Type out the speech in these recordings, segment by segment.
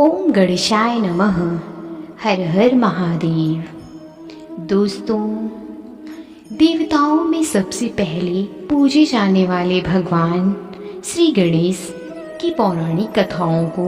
ओम गणेशाय नमः। हर हर महादेव। दोस्तों, देवताओं में सबसे पहले पूजे जाने वाले भगवान श्री गणेश की पौराणिक कथाओं को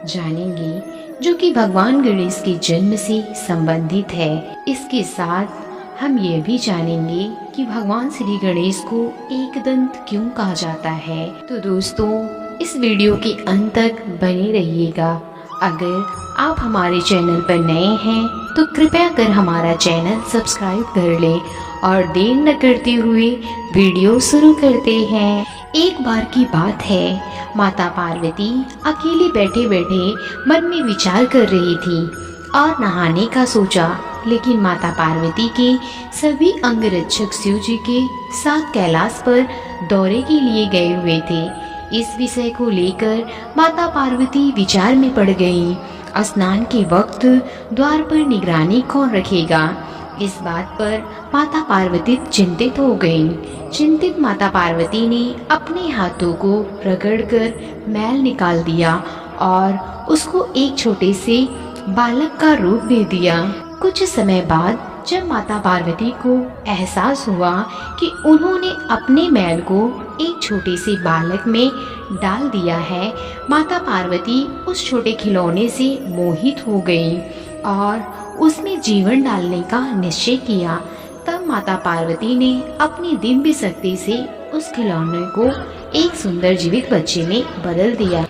जानेंगे, जो कि भगवान गणेश के जन्म से संबंधित है। इसके साथ हम यह भी जानेंगे कि भगवान श्री गणेश को एकदंत क्यों कहा जाता है। तो दोस्तों, इस वीडियो के अंत तक बने रहिएगा। अगर आप हमारे चैनल पर नए हैं तो कृपया कर हमारा चैनल सब्सक्राइब कर लें और देर न करते हुए वीडियो शुरू करते हैं। एक बार की बात है, माता पार्वती अकेले बैठे बैठे मन में विचार कर रही थी और नहाने का सोचा, लेकिन माता पार्वती के सभी अंगरक्षक शिव जी के साथ कैलाश पर दौरे के लिए गए हुए थे। इस विषय को लेकर माता पार्वती विचार में पड़ गईं। स्नान के वक्त द्वार पर निगरानी कौन रखेगा, इस बात पर माता पार्वती चिंतित हो गईं। चिंतित माता पार्वती ने अपने हाथों को रगड़कर मैल निकाल दिया और उसको एक छोटे से बालक का रूप दे दिया। कुछ समय बाद जब माता पार्वती को एहसास हुआ कि उन्होंने अपने मैल को एक छोटे से बालक में डाल दिया है, माता पार्वती उस छोटे खिलौने से मोहित हो गई और उसमें जीवन डालने का निश्चय किया। तब माता पार्वती ने अपनी दिव्य शक्ति से उस खिलौने को एक सुंदर जीवित बच्चे में बदल दिया।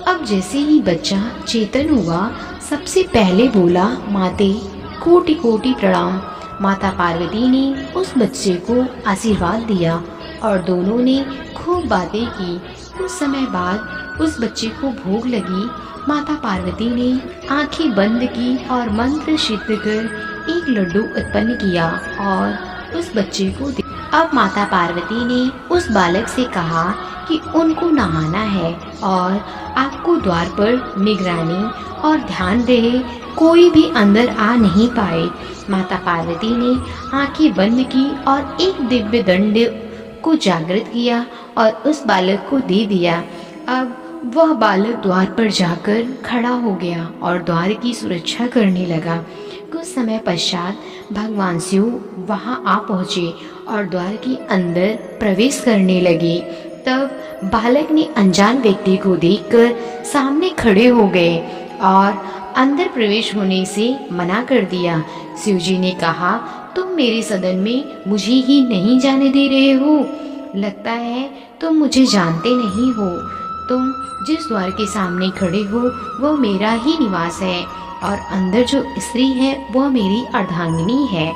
अब जैसे ही बच्चा चेतन हुआ, सबसे पहले बोला, माते कोटि कोटि प्रणाम। माता पार्वती ने उस बच्चे को आशीर्वाद दिया और दोनों ने खूब बातें की। कुछ समय बाद उस बच्चे को भूख लगी। माता पार्वती ने आंखें बंद की और मंत्र सिद्ध कर एक लड्डू उत्पन्न किया और उस बच्चे को दिया। अब माता पार्वती ने उस बालक से कहा कि उनको नहाना है और आपको द्वार पर निगरानी और ध्यान रहे, कोई भी अंदर आ नहीं पाए। माता पार्वती ने आंखें बंद की और एक दिव्य दंड को जागृत किया और उस बालक को दे दिया। अब वह बालक द्वार पर जाकर खड़ा हो गया और द्वार की सुरक्षा करने लगा। कुछ समय पश्चात भगवान शिव वहां आ पहुँचे और द्वार के अंदर प्रवेश करने लगे। तब बालक ने अनजान व्यक्ति को देखकर सामने खड़े हो गए और अंदर प्रवेश होने से मना कर दिया। शिव जी ने कहा, तुम मेरे सदन में मुझे ही नहीं जाने दे रहे हो। लगता है तुम मुझे जानते नहीं हो। तुम जिस द्वार के सामने खड़े हो वह मेरा ही निवास है और अंदर जो स्त्री है वह मेरी अर्धांगिनी है।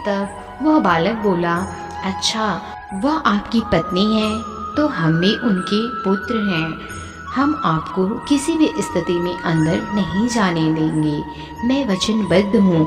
तब वह बालक बोला, अच्छा, वह आपकी पत्नी है तो हम भी उनके पुत्र हैं। हम आपको किसी भी स्थिति में अंदर नहीं जाने देंगे। मैं वचनबद्ध हूँ।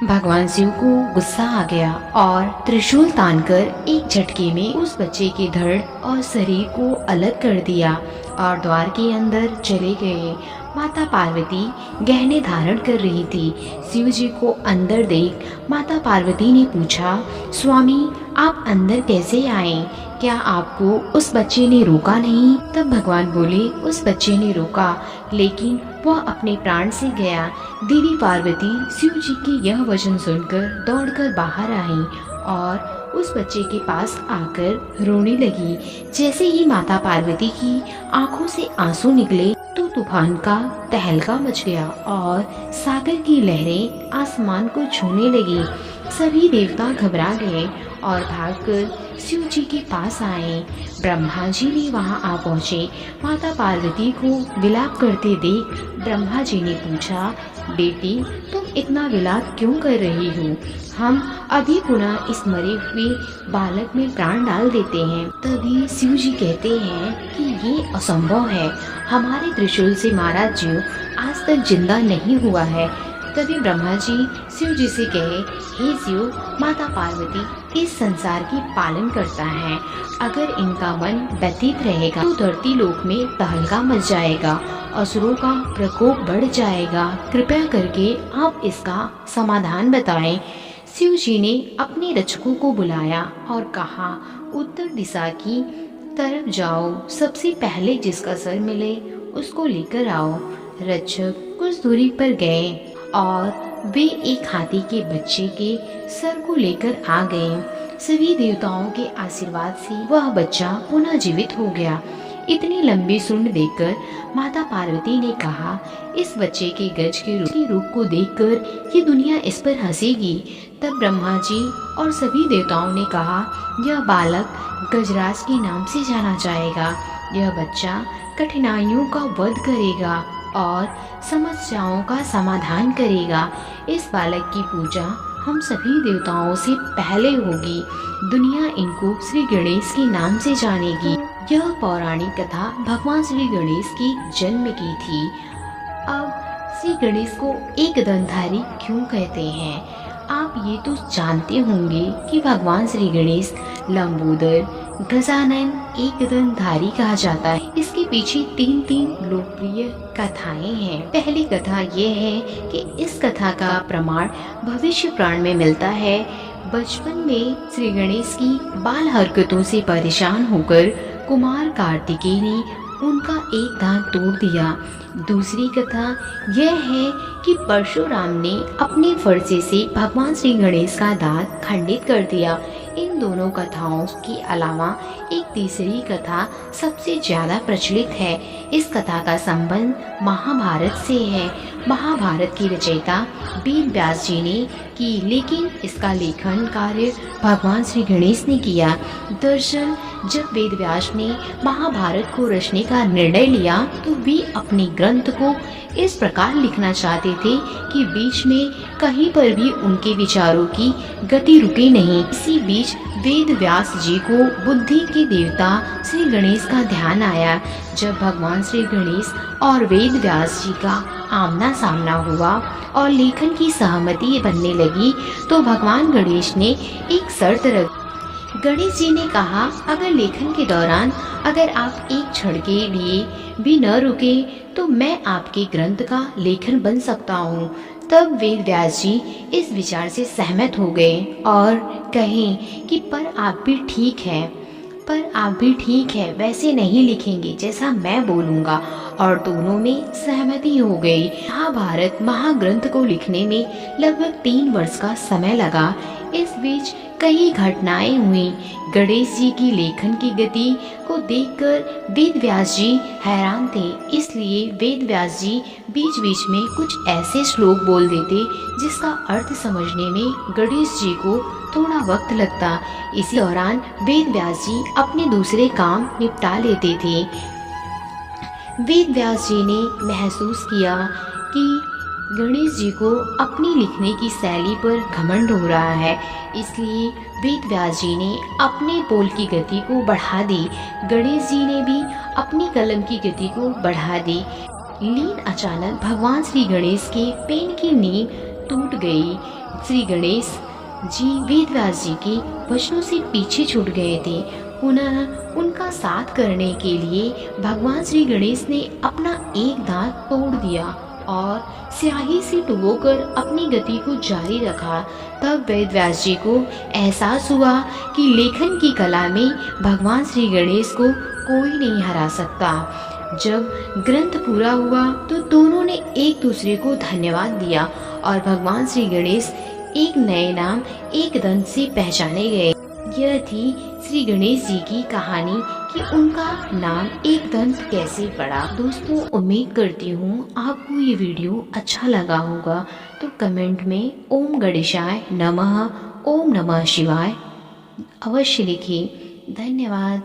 भगवान शिव को गुस्सा आ गया और त्रिशूल तानकर एक झटके में उस बच्चे के धड़ और शरीर को अलग कर दिया और द्वार के अंदर चले गए। माता पार्वती गहने धारण कर रही थी। शिव जी को अंदर देख माता पार्वती ने पूछा, स्वामी आप अंदर कैसे आए? क्या आपको उस बच्चे ने रोका नहीं? तब भगवान बोले, उस बच्चे ने रोका, लेकिन वह अपने प्राण से गया। देवी पार्वती शिव जी के यह वचन सुनकर दौड़कर बाहर आई और उस बच्चे के पास आकर रोने लगी। जैसे ही माता पार्वती की आंखों से आंसू निकले तो तूफान का तहलका मच गया और सागर की लहरें आसमान को छूने लगी। सभी देवता घबरा गए और भागकर शिव जी के पास आए। ब्रह्मा जी भी वहां आ पहुँचे। माता पार्वती को विलाप करते देख ब्रह्मा जी ने पूछा, बेटी तुम इतना विलाप क्यों कर रही हो? हम अभी पुनः इस मरे हुए बालक में प्राण डाल देते हैं। तभी शिव जी कहते हैं कि ये असंभव है, हमारे त्रिशूल से मारा जीव आज तक जिंदा नहीं हुआ है। तभी ब्रह्मा जी शिव जी से कहे, हे शिव, माता पार्वती इस संसार की पालन करता है। अगर इनका मन व्यतीत रहेगा तो धरती लोक में तहलका मच जाएगा, असुरों का प्रकोप बढ़ जाएगा। कृपया करके आप इसका समाधान बताएं। शिव जी ने अपने रक्षकों को बुलाया और कहा, उत्तर दिशा की तरफ जाओ। सबसे पहले जिसका सर मिले उसको लेकर आओ। रक्षक कुछ दूरी पर गए और वे एक हाथी के बच्चे के सर को लेकर आ गए। सभी देवताओं के आशीर्वाद से वह बच्चा पुनः जीवित हो गया। इतनी लंबी सूंड देखकर माता पार्वती ने कहा, इस बच्चे के गज के रूप को देखकर ये दुनिया इस पर हंसेगी। तब ब्रह्मा जी और सभी देवताओं ने कहा, यह बालक गजराज के नाम से जाना जाएगा। यह बच्चा कठिनाइयों का वध करेगा और समस्याओं का समाधान करेगा। इस बालक की पूजा हम सभी देवताओं से पहले होगी। दुनिया इनको श्री गणेश के नाम से जानेगी। यह पौराणिक कथा भगवान श्री गणेश की जन्म की थी। अब श्री गणेश को एक दंतधारी क्यों कहते हैं? आप ये तो जानते होंगे कि भगवान श्री गणेश लंबोदर, गजानन, एक दंतधारी कहा जाता है। इसके पीछे तीन लोकप्रिय कथाएं हैं। पहली कथा ये है कि इस कथा का प्रमाण भविष्य पुराण में मिलता है। बचपन में श्री गणेश की बाल हरकतों से परेशान होकर कुमार कार्तिकेय ने उनका एक दांत तोड़ दिया। दूसरी कथा यह है कि परशुराम ने अपने फरसे से भगवान श्री गणेश का दांत खंडित कर दिया। इन दोनों कथाओं के अलावा एक तीसरी कथा सबसे ज्यादा प्रचलित है। इस कथा का संबंध महाभारत से है। महाभारत की रचयिता वेद व्यास जी ने की, लेकिन इसका लेखन कार्य भगवान श्री गणेश ने किया। दरअसल जब वेद व्यास ने महाभारत को रचने का निर्णय लिया तो वे अपने ग्रंथ को इस प्रकार लिखना चाहते थे कि बीच में कहीं पर भी उनके विचारों की गति रुके नहीं। इसी बीच वेद व्यास जी को बुद्धि के देवता श्री गणेश का ध्यान आया। जब भगवान श्री गणेश और वेद व्यास जी का आमना सामना हुआ और लेखन की सहमति बनने लगी तो भगवान गणेश ने एक शर्त रखी। गणेश जी ने कहा, अगर लेखन के दौरान अगर आप एक क्षण के लिए भी न रुके तो मैं आपके ग्रंथ का लेखन बन सकता हूँ। तब वेद व्यास जी इस विचार से सहमत हो गए और कहें कि पर आप भी ठीक है, वैसे नहीं लिखेंगे जैसा मैं बोलूँगा। और दोनों में सहमति हो गई। महाभारत महाग्रंथ को लिखने में लगभग 3 वर्ष का समय लगा। इस बीच कई घटनाएं हुई। गणेश जी की लेखन की गति को देखकर वेद व्यास जी हैरान थे। इसलिए वेद व्यास जी बीच बीच में कुछ ऐसे श्लोक बोल देते जिसका अर्थ समझने में गणेश जी को थोड़ा वक्त लगता। इसी दौरान वेद व्यास जी अपने दूसरे काम निपटा लेते थे। वेद व्यास जी ने महसूस किया कि गणेश जी को अपनी लिखने की शैली पर घमंड हो रहा है, इसलिए वेद व्यास जी ने अपने बोल की गति को बढ़ा दी। गणेश जी ने भी अपनी कलम की गति को बढ़ा दी। लेकिन अचानक भगवान श्री गणेश के पेन की नींव टूट गई। श्री गणेश जी वेद व्यास जी के वचनों से पीछे छूट गए थे। पुनः उनका साथ करने के लिए भगवान श्री गणेश ने अपना एक दांत तोड़ दिया और स्याही से डुबोकर अपनी गति को जारी रखा। तब वेद व्यास जी को एहसास हुआ कि लेखन की कला में भगवान श्री गणेश को कोई नहीं हरा सकता। जब ग्रंथ पूरा हुआ तो दोनों ने एक दूसरे को धन्यवाद दिया और भगवान श्री गणेश एक नए नाम एक दंत से पहचाने गए। यह थी श्री गणेश जी की कहानी कि उनका नाम एक दंत कैसे पड़ा। दोस्तों, उम्मीद करती हूँ आपको ये वीडियो अच्छा लगा होगा, तो कमेंट में ओम गणेशाय नमः, ओम नमः शिवाय अवश्य लिखिए। धन्यवाद।